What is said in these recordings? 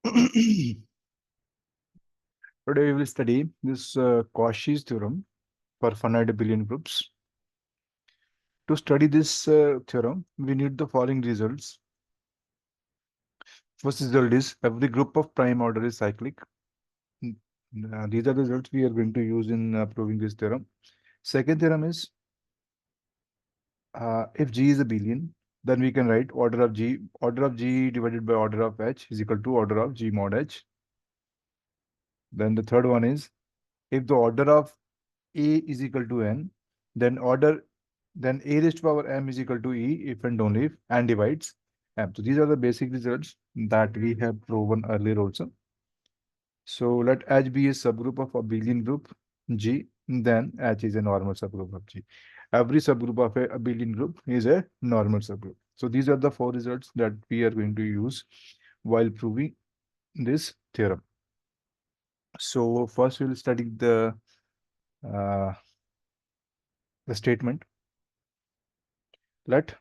Today we will study this Cauchy's theorem for finite abelian groups. To study this theorem, we need the following results. First result is every group of prime order is cyclic. Mm, these are the results we are going to use in proving this theorem. Second theorem is if G is abelian, then we can write order of G divided by order of H is equal to order of G mod H. Then the third one is if the order of A is equal to N, then A raised to power M is equal to E if and only if and divides M. So these are the basic results that we have proven earlier also. So let H be a subgroup of abelian group G, then H is a normal subgroup of G. Every subgroup of a abelian group is a normal subgroup. So these are the four results that we are going to use while proving this theorem. So first we'll study uh, the statement. Let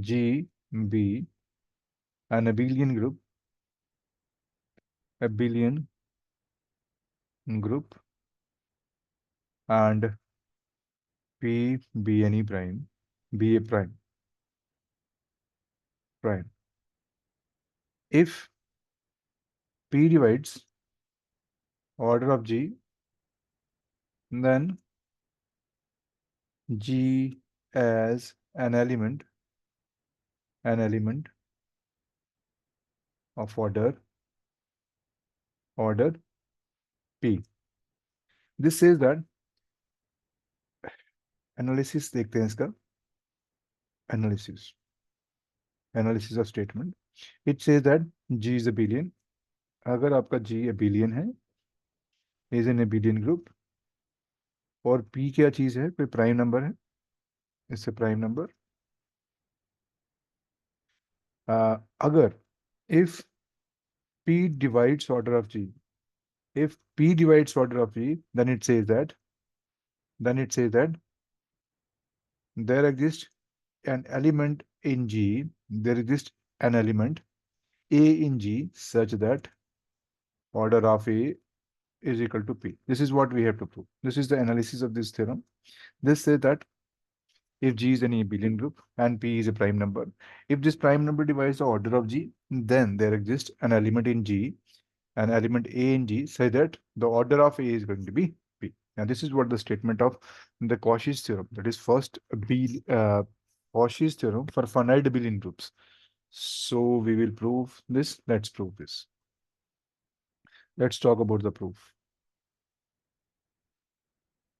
G be an abelian group, and P be any prime, be a prime. If P divides order of G, then G as an element of order P. This says that analysis देखते हैं इसका analysis of statement. It says that G is abelian. अगर आपका G abelian है, is an abelian group, और P क्या चीज है, कोई प्राइम नंबर है, इससे प्राइम नंबर अगर if P divides order of G, if P divides order of G, then it says that there exists an element in G, there exists an element A in G such that order of A is equal to P. This is what we have to prove. This is the analysis of this theorem. This says that if G is an abelian group and P is a prime number, if this prime number divides the order of G, then there exists an element in G, an element A in G, such that the order of A is going to be P. Now, this is what the statement of the Cauchy's theorem, that is first Cauchy's theorem for finite abelian groups. So we will prove this. Let's prove this. Let's talk about the proof.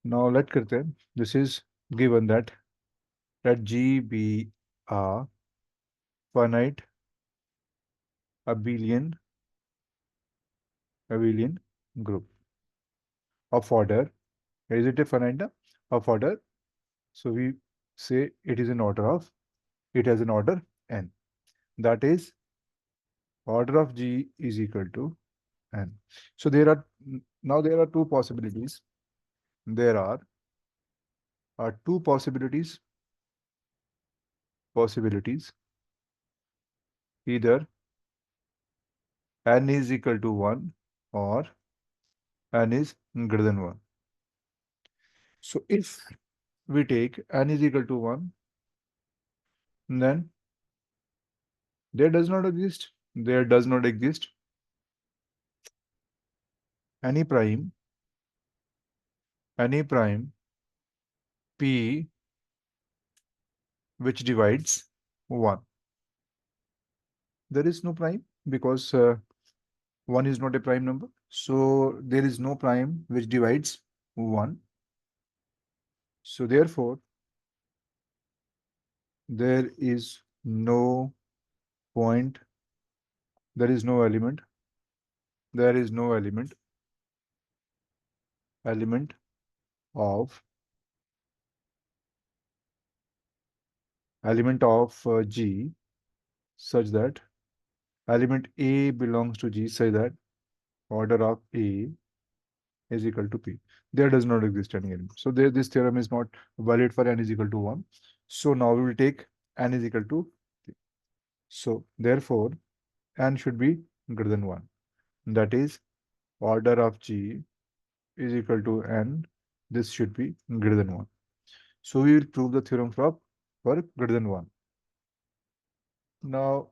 Now let's करते हैं. This is given that let G be a finite abelian group of order. Is it a finite of order? So we say it is an order of, it has an order n. That is, order of G is equal to n. So there are two possibilities. There are two possibilities. Either n is equal to 1 or n is greater than 1. So if we take n is equal to 1, then there does not exist any prime P which divides 1. There is no prime because 1 is not a prime number. So there is no prime which divides 1. So therefore, there is no point, there is no element of G such that element A belongs to G such that order of A is equal to P. There does not exist any element. So this theorem is not valid for n is equal to 1. So now we will take n is equal to 3. So therefore, n should be greater than 1. That is, order of G is equal to n. This should be greater than 1. So we will prove the theorem for greater than 1. Now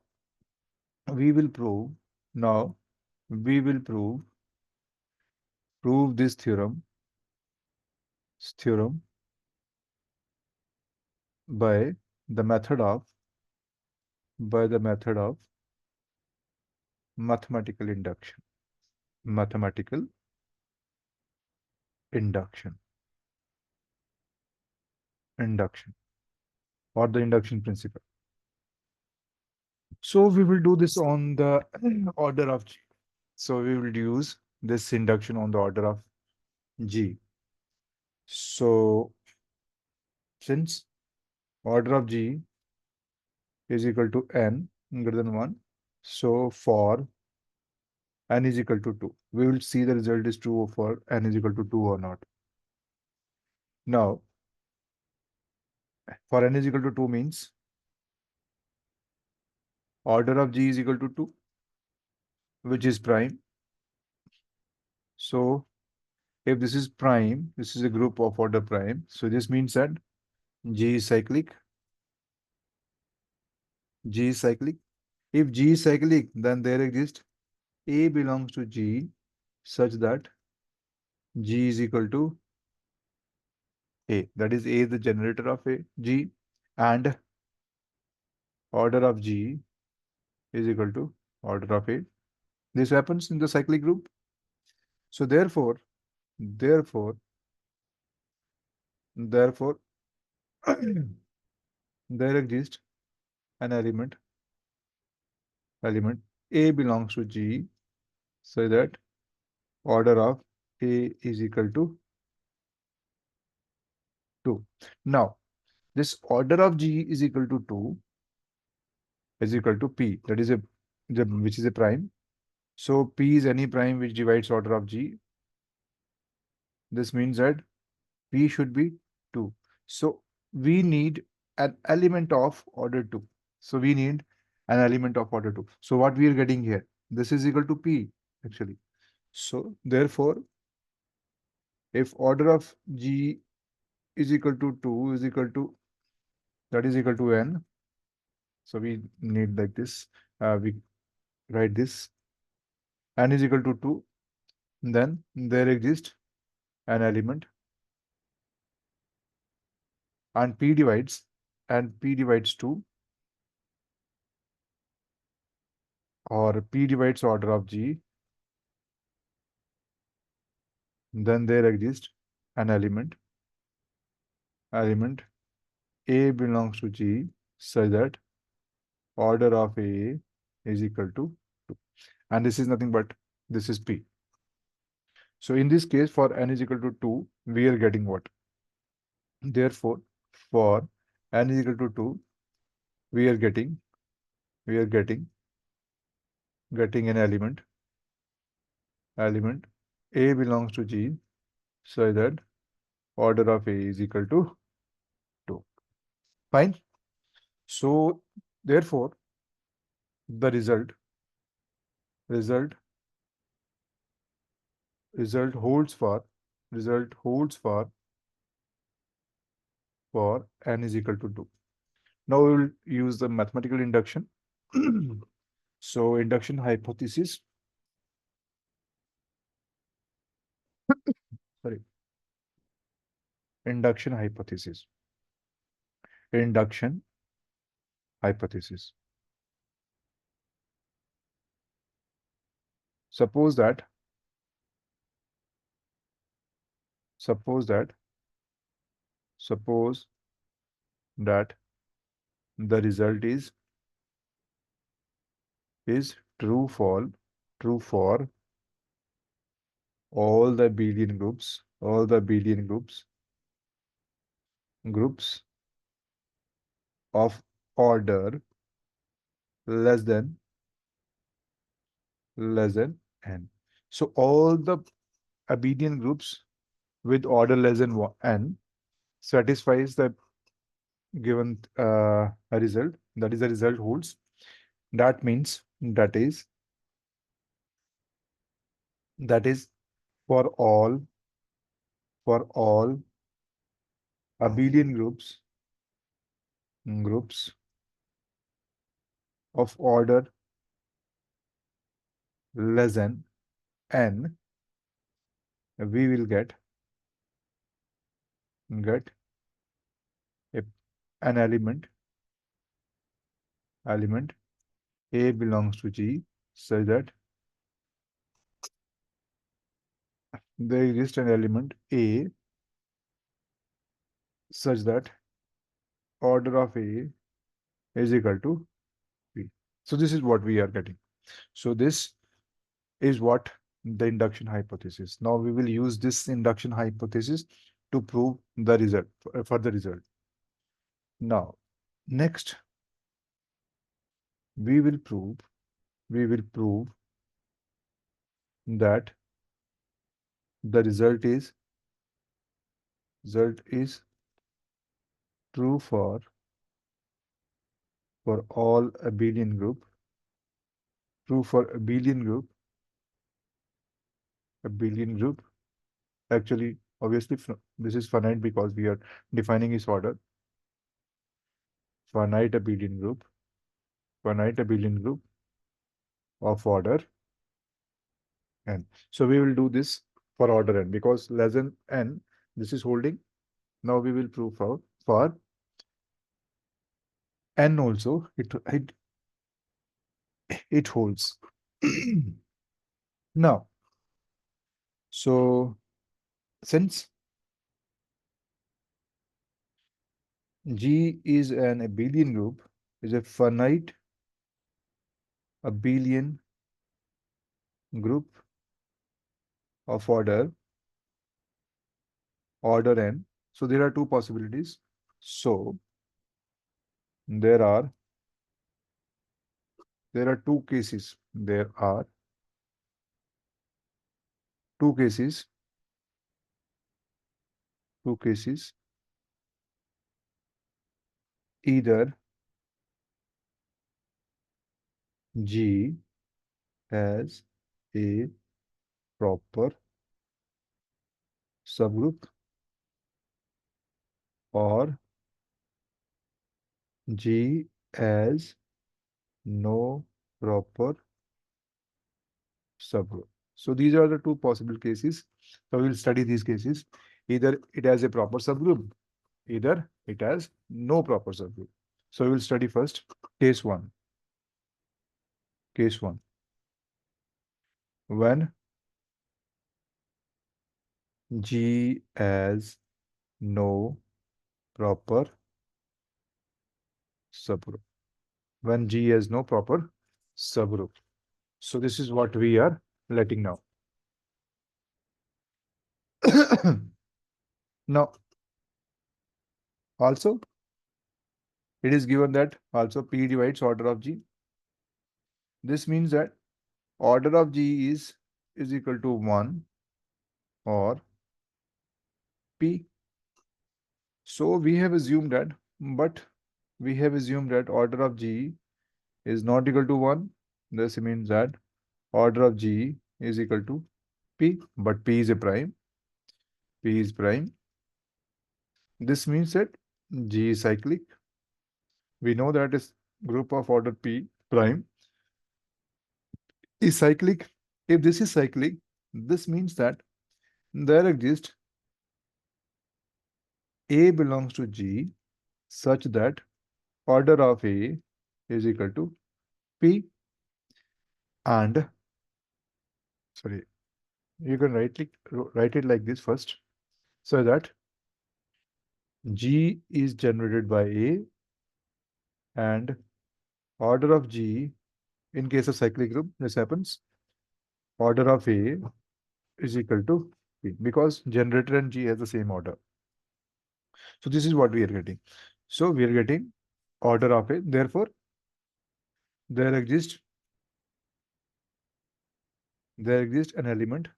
we will prove now we will prove this theorem by the method of mathematical induction. Mathematical induction. Induction or the induction principle. So we will do this on the order of G. So we will use this induction on the order of G. So since order of G is equal to n greater than 1, so for n is equal to 2, we will see the result is true for n is equal to 2 or not. Now, for n is equal to 2 means order of G is equal to 2, which is prime. So if this is prime, this is a group of order prime. So this means that G is cyclic. G is cyclic. If G is cyclic, then there exists A belongs to G such that G is equal to A. That is A is the generator of G, and order of G is equal to order of A. This happens in the cyclic group. So therefore, therefore, there exists an element A belongs to G so that order of A is equal to 2. Now, this order of G is equal to 2 is equal to P. That is which is a prime. So P is any prime which divides order of G. This means that P should be 2. So we need an element of order 2. So we need an element of order 2. So what we are getting here, this is equal to P actually. So therefore, if order of G is equal to 2 is equal to, that is equal to n. So we need like this. We write this. N is equal to 2. Then there exists an element and P divides 2, or P divides order of G. Then there exists an element A belongs to G such that order of A is equal to 2. And this is nothing but this is P. So in this case, for n is equal to 2, we are getting what? Therefore, for n is equal to 2, we are getting an element A belongs to G so that order of A is equal to 2. Fine. So therefore, the result holds for n is equal to 2. Now we will use the mathematical induction. So induction hypothesis. Sorry. Induction hypothesis. Induction hypothesis. Suppose that the result is true for all the Abelian groups of order less than n. So all the Abelian groups with order less than n satisfies the given a result. That is, the result holds. That means That is for all abelian groups of order less than n, we will get a, an element A belongs to G such that there exists an element A such that order of A is equal to B. So this is what we are getting. So this is what the induction hypothesis. Now we will use this induction hypothesis to prove the result, for the result. Now, next we will prove that the result is true for all abelian group, true for abelian group. Actually, obviously, this is finite because we are defining its order. Finite abelian group of order n. So we will do this for order n because less than n, this is holding. Now we will prove for n also it holds. Now, so since G is an abelian group, is a finite abelian group of order n. So there are two possibilities. So there are two cases. There are two cases. Two cases. Either G has a proper subgroup or G has no proper subgroup. So these are the two possible cases. So we will study these cases. Either it has a proper subgroup, either it has no proper subgroup. So we will study first case 1. Case 1. When G has no proper subgroup. When G has no proper subgroup. So this is what we are letting now. Now, also, it is given that also P divides order of G. This means that order of G is equal to 1 or P. So we have assumed that, but we have assumed that order of G is not equal to 1. This means that order of G is equal to P, but P is a prime. P is prime. This means that G is cyclic. We know that is group of order P prime is cyclic. If this is cyclic, this means that there exists A belongs to G such that order of A is equal to P, and sorry, you can write it like this first, so that G is generated by A and order of G, in case of cyclic group, this happens, order of A is equal to P because generator and G has the same order. So this is what we are getting. So we are getting order of A. Therefore, there exists an element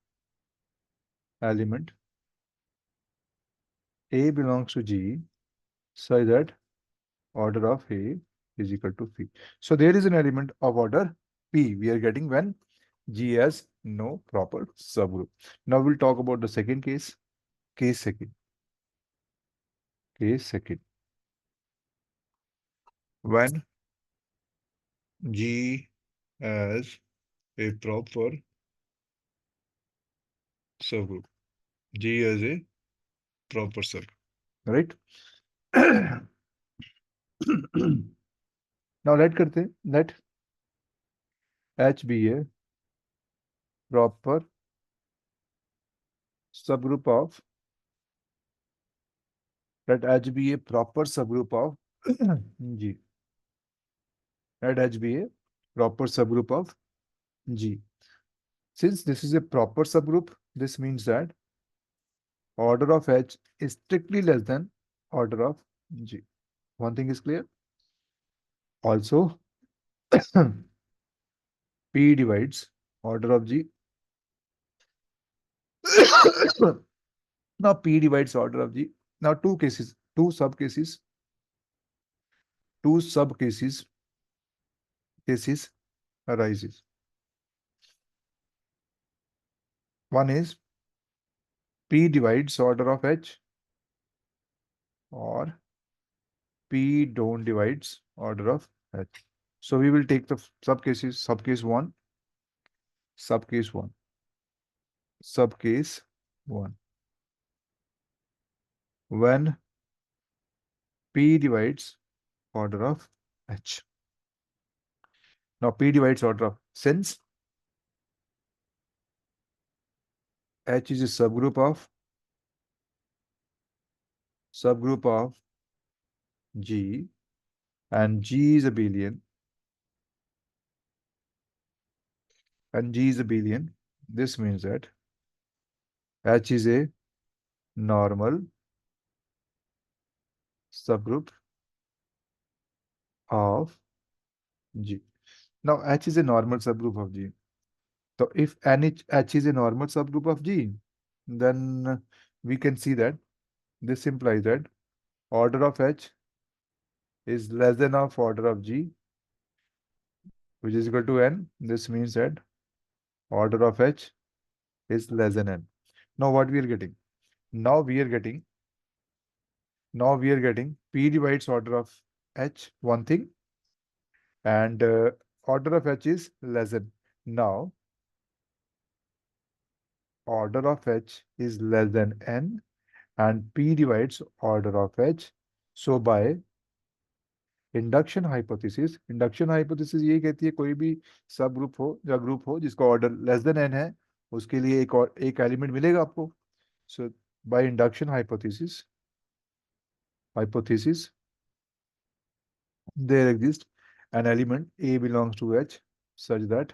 A belongs to G such that order of A is equal to P. So there is an element of order P we are getting when G has no proper subgroup. Now we'll talk about the second case. Case second. Case second. When G has a proper subgroup. G has a proper subgroup. Right? Now let H be a proper subgroup of let H be a proper subgroup of G. Let H be a proper subgroup of G. Since this is a proper subgroup, this means that order of H is strictly less than order of G. One thing is clear. Also, P divides order of G. Now P divides order of G. Now two sub cases cases arises. One is P divides order of H or P don't divides order of H. So we will take the subcases, subcase 1, subcase 1, subcase 1. When P divides order of H. Now P divides order of, since H is a subgroup of G and G is abelian and G is abelian, this means that H is a normal subgroup of G. Now H is a normal subgroup of G. So if H is a normal subgroup of G, then we can see that this implies that order of H is less than of order of G, which is equal to n. This means that order of H is less than n. Now what we are getting? Now we are getting P divides order of H, one thing, and order of H is less than. Now order of H is less than n and P divides order of H. So by induction hypothesis ये कहती है कोई भी सब group हो या group हो जिसका ऑर्डर लेस देन एन है, उसके लिए एक एलिमेंट मिलेगा आपको. So by induction hypothesis there exists an element A belongs to H such that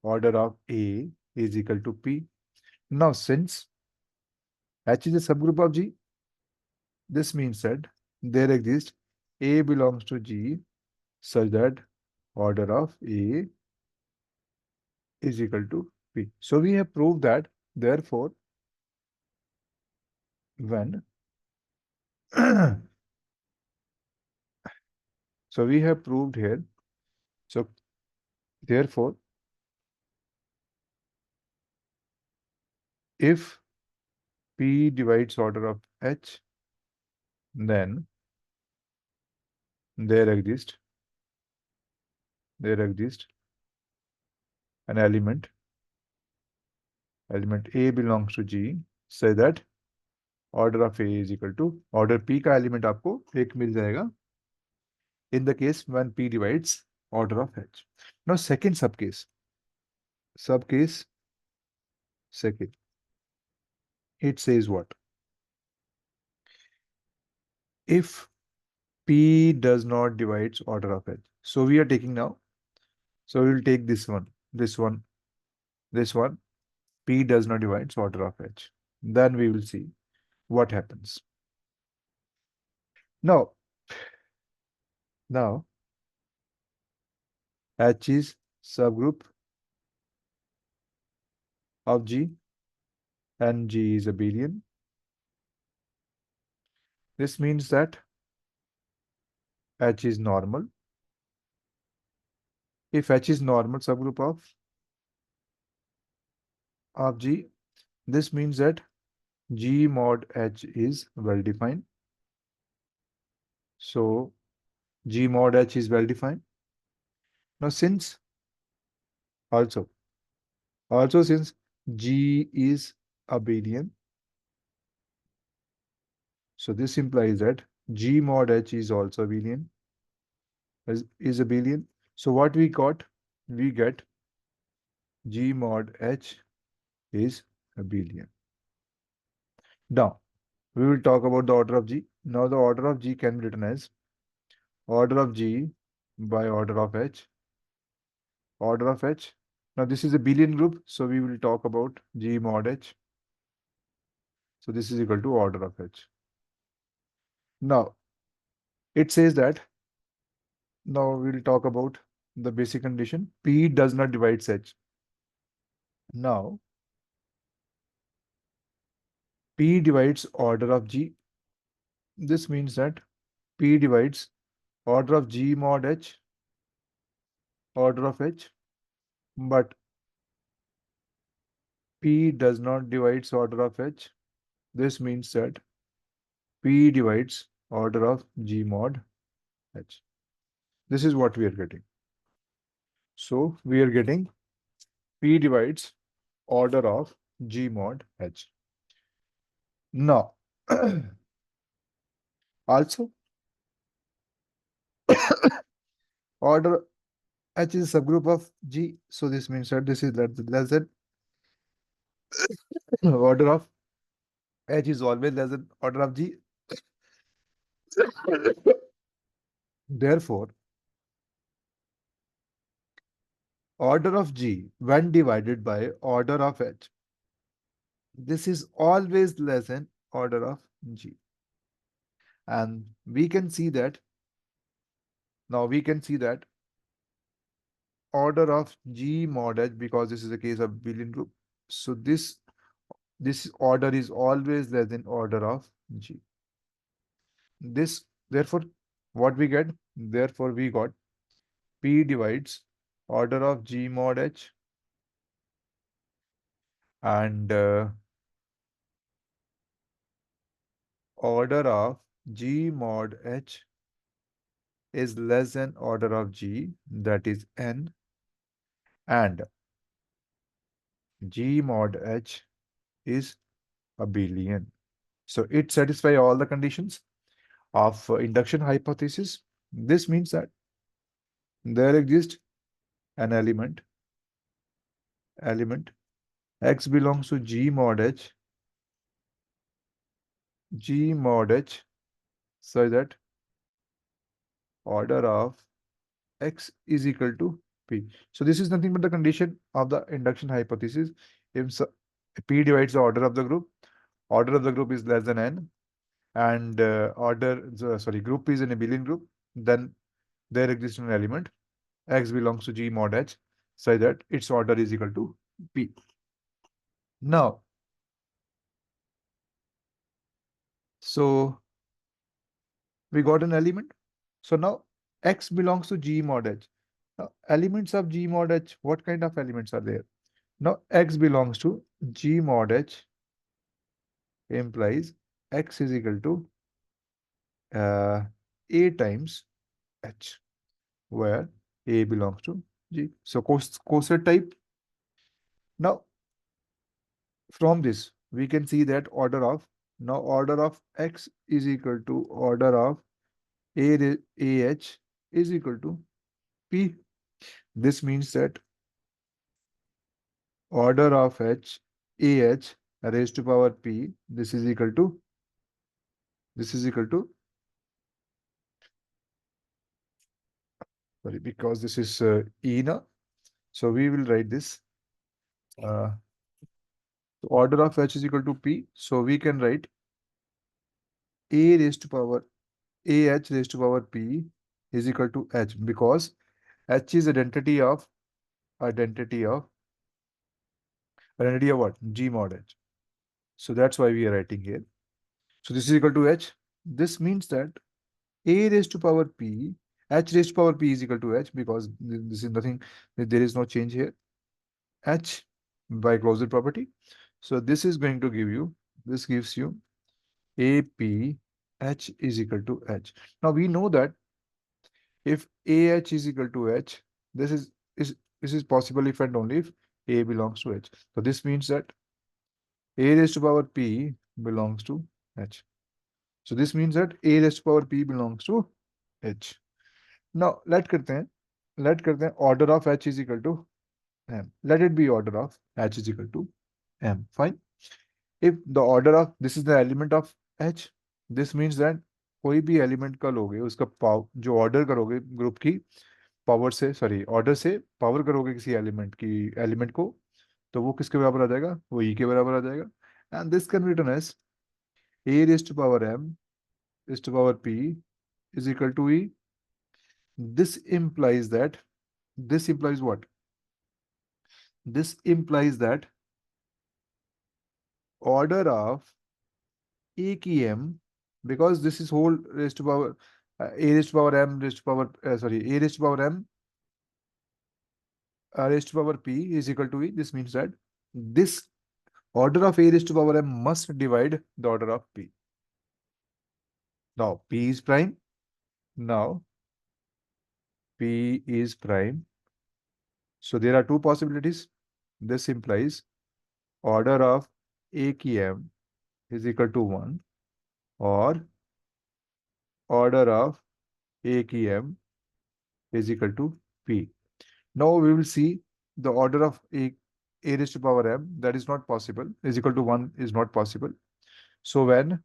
order of A is equal to P. Now since H is a subgroup of G, this means that there exists A belongs to G such that order of A is equal to P. So we have proved that, therefore, when so we have proved here, so therefore, if P divides order of H, then there exists an element A belongs to G, say that order of A is equal to order P का element आपको एक मिल जाएगा in the case when P divides order of H. Now second subcase second, it says what? If P does not divides order of H. So we are taking now, so we will take this one. P does not divides order of H. Then we will see what happens. Now H is subgroup of G and G is abelian. This means that H is normal. If H is normal subgroup of of G. This means that G mod H is well defined. So G mod H is well defined. Now since also since G is abelian, so this implies that G mod H is also abelian, is abelian. So what we got? We get G mod H is abelian. Now we will talk about the order of G. Now the order of G can be written as order of G by order of H. Order of H. Now this is a abelian group, so we will talk about G mod H. So this is equal to order of H. Now it says that now we'll talk about the basic condition. P does not divide H. Now P divides order of G. This means that P divides order of G mod H, order of H, but P does not divide order of H. This means that P divides order of G mod H. This is what we are getting. So we are getting P divides order of G mod H. Now, also, order H is a subgroup of G. So this means that this is less than order of H is always less than order of G. Therefore, order of G when divided by order of H, this is always less than order of G. And we can see that now we can see that order of G mod H, because this is a case of abelian group. So this order is always less than order of G. This therefore what we get? Therefore we got P divides order of G mod H and order of G mod H is less than order of G, that is n, and G mod H is abelian. So it satisfies all the conditions of induction hypothesis. This means that there exists an element X belongs to G mod H, G mod H, so that order of X is equal to P. So this is nothing but the condition of the induction hypothesis. If P divides the order of the group is less than n, and group is an abelian group, then there exists an element X belongs to G mod H, so that its order is equal to P. Now, so we got an element. So now X belongs to G mod H. Now, elements of G mod H, what kind of elements are there? Now, X belongs to G mod H implies X is equal to A times H, where A belongs to G. So, coset type. Now, from this, we can see that order of X is equal to order of AH is equal to P. This means that order of AH raised to power P, this is equal to sorry, because this is E now. So we will write this. Order of H is equal to P. So we can write A raised to power AH raised to power P is equal to H, because H is identity of what? G mod H. So that's why we are writing here. So this is equal to H. This means that A raised to power P, H raised to power P is equal to H, because this is nothing, there is no change here. H, by closure property. So this is going to give you, this gives you AP H is equal to H. Now we know that if AH is equal to H, this is this is possible if and only if A belongs to H. So this means that A raised to power P belongs to H. So this means that A raised to power P belongs to H. Now let करते हैं order of H is equal to M. Let it be order of H is equal to M. Fine. If the order of this is the element of H, this means that कोई भी element का लोगे उसका power जो order करोगे group की power से sorry order से पावर करोगे किसी एलिमेंट को तो वो किसके बराबर आ जाएगा, वो ई के बराबर आ जाएगा. And this can be written as a raise to power m raise to power p is equal to E. This implies that, this implies what? This implies that order of A की M, because this is whole raised to power A raised to power M raised to power A raised to power M raised to power P is equal to E. This means that this order of A raised to power M must divide the order of P. Now P is prime. Now P is prime. So there are two possibilities. This implies order of A की M is equal to 1 or order of A की M is equal to P. Now we will see the order of A raised to power M, that is not possible, is equal to 1 is not possible. So when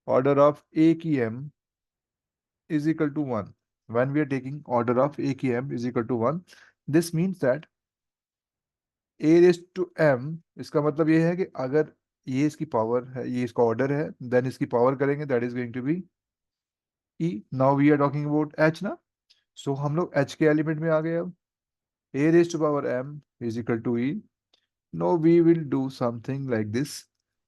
order of A की M is equal to 1, when we are taking order of A की M is equal to 1, this means that A raised to M, इसका मतलब ये है कि अगर ये इसकी पावर है, ये इसका ऑर्डर है, देन इसकी पावर करेंगे, that is going to be E. Now we are talking about H ना, सो हम लोग H के एलिमेंट में आ गए. अब A raised to power M is equal to E. Now we will do something like this.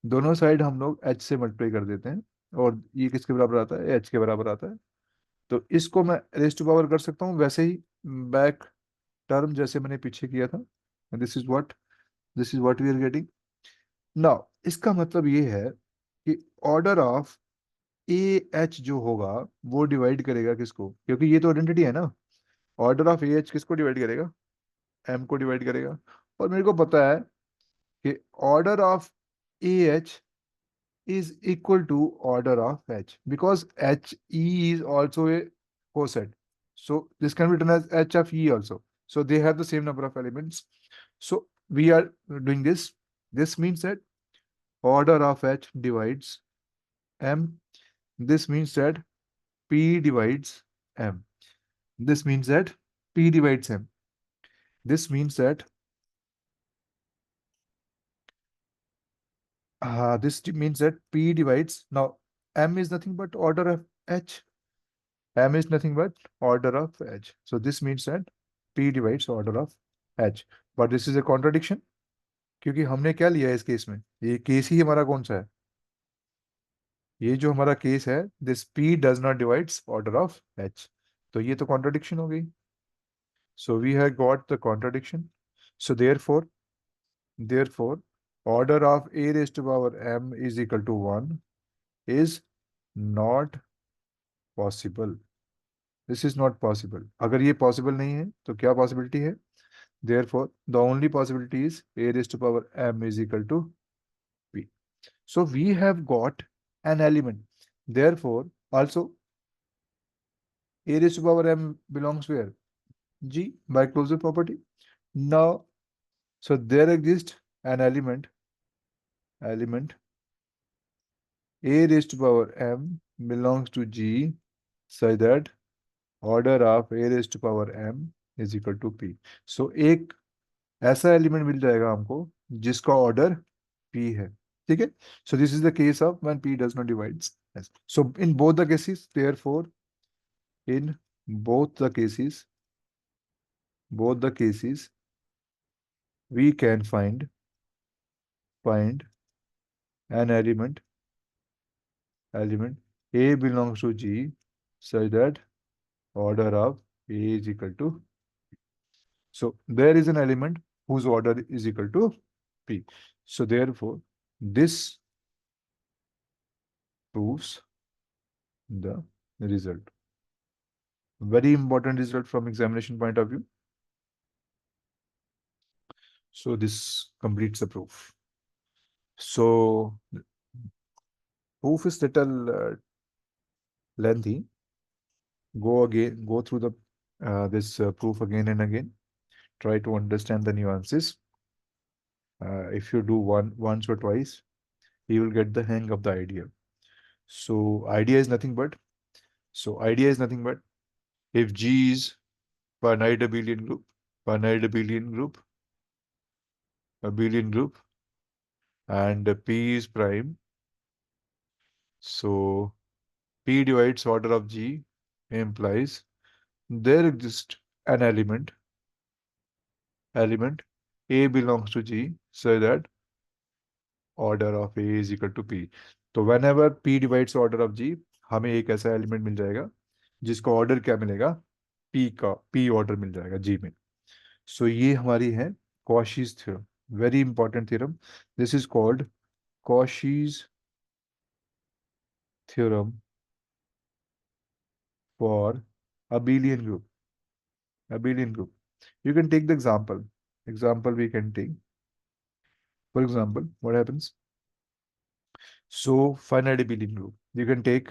दोनों side हम लोग H से मल्टीप्लाई कर देते हैं और ये किसके बराबर आता है, H के बराबर आता है. तो इसको मैं रेज टू पावर कर सकता हूँ वैसे ही बैक टर्म जैसे मैंने पीछे किया था. This is what we are getting now. इसका मतलब ये है कि ऑर्डर ऑफ ए एच जो होगा वो डिवाइड करेगा किसको, क्योंकि ये तो आइडेंटिटी है ना. ऑर्डर ऑफ ए एच किसको डिवाइड करेगा, एम को डिवाइड करेगा. और मेरे को पता है कि order of A H is equal to order of H because HE is also a coset. So this can be written as H of E also. So they have the same number of elements. So we are doing this. This means that order of H divides M. This means that P divides M. This means that P divides M. This means that this means that P divides. Now M is nothing but order of H. M is nothing but order of H. So this means that P divides order of H. But this is a contradiction. क्योंकि हमने क्या लिया है इस case में, ये case ही हमारा कौन सा है, ये जो हमारा केस है, this P does not divides order of H. तो ये तो contradiction हो गई. So we have got the contradiction. So therefore order of A raised to power M is equal to 1 is not possible. This is not possible. अगर ये possible नहीं है तो क्या possibility है? Therefore, the only possibility is A raised to power M is equal to P. So we have got an element. Therefore, also A raised to power M belongs where? G by closure property. Now, so there exists an element A raised to power M belongs to G such that order of A raised to power M is equal to P. So एक ऐसा element मिल जाएगा हमको जिसका order P है. ठीक है. So this is the case of when P does not divides. Yes. So in both the cases, therefore, in both the cases, we can find an element A belongs to G such that order of A is equal to. So there is an element whose order is equal to P. So therefore, this proves the result. Very important result from examination point of view. So this completes the proof. So proof is little lengthy. Go through the this proof again and again. Try to understand the nuances. If you do once or twice, you will get the hang of the idea. So idea is nothing but if G is finite abelian group, and P is prime. So P divides order of G implies there exists an element A belongs to G so that order of A is equal to P. तो whenever P divides order of G, हमें एक ऐसा element मिल जाएगा जिसका order क्या मिलेगा, P order मिल जाएगा G में. So ये हमारी है Cauchy's theorem. Very important theorem. This is called Cauchy's theorem for abelian group. Abelian group. You can take the example. Example we can take. For example, what happens? So finite abelian group. You can take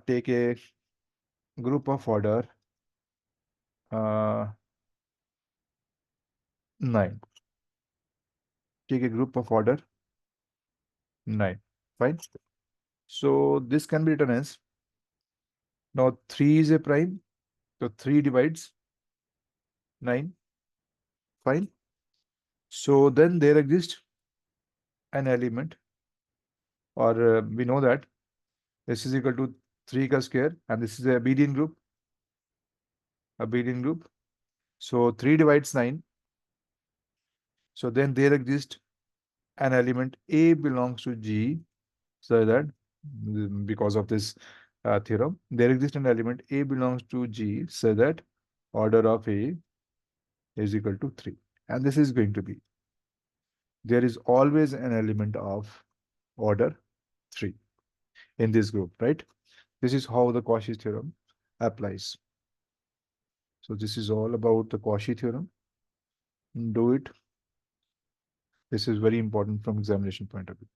take a group of order 9. Take a group of order 9. Fine. So this can be written as, now 3 is a prime. So 3 divides 9. Fine. So then there exists an element, or we know that this is equal to 3 ka square, and this is a abelian group. Abelian group. So 3 divides 9. So then there exists an element A belongs to G, so that because of this theorem, there exists an element A belongs to G, so that order of A is equal to 3. And this is going to be, there is always an element of order 3 in this group, right? This is how the Cauchy's theorem applies. So this is all about the Cauchy theorem. Do it. This is very important from examination point of view.